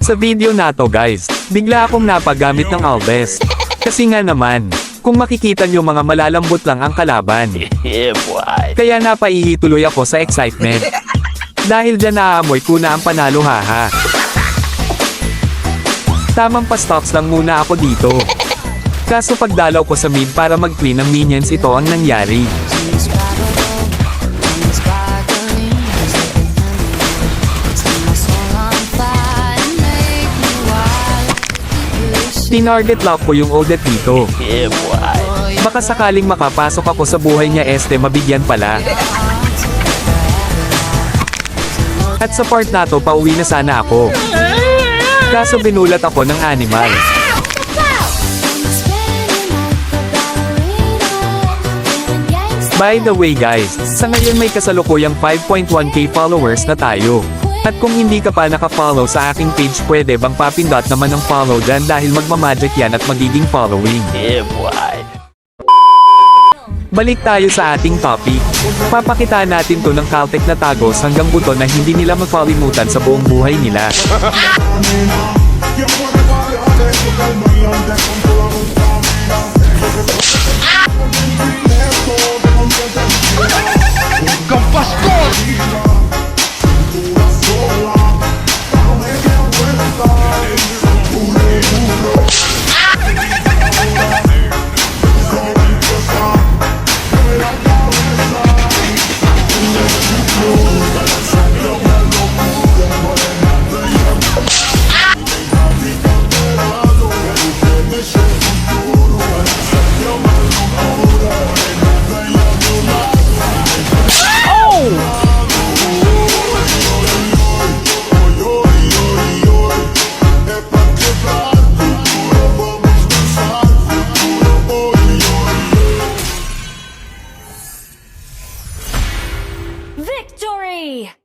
Sa video na to guys, bigla akong napagamit ng Albes. Kasi nga naman, kung makikita nyo mga malalambot lang ang kalaban. Kaya napaihi tuloy ako sa excitement. Dahil dyan naaamoy ko na ang panalo haha. Tamang pa-stops lang muna ako dito. Kaso pagdalaw ko sa mid para mag-clean ng minions, ito ang nangyari. Tinarget lock ko yung Odette dito. Baka sakaling makapasok ako sa buhay niya, mabigyan pala. At sa part na to, pauwi na sana ako. Kaso binulat ako ng animal. By the way guys, sa ngayon may kasalukuyang 5.1k followers na tayo. At kung hindi ka pa naka-follow sa aking page, pwede bang papindot naman ng follow dyan dahil magmamagic yan at magiging following. Balik tayo sa ating topic. Papakitaan natin to ng Caltech na tagos hanggang buto na hindi nila makalimutan sa buong buhay nila. Victory!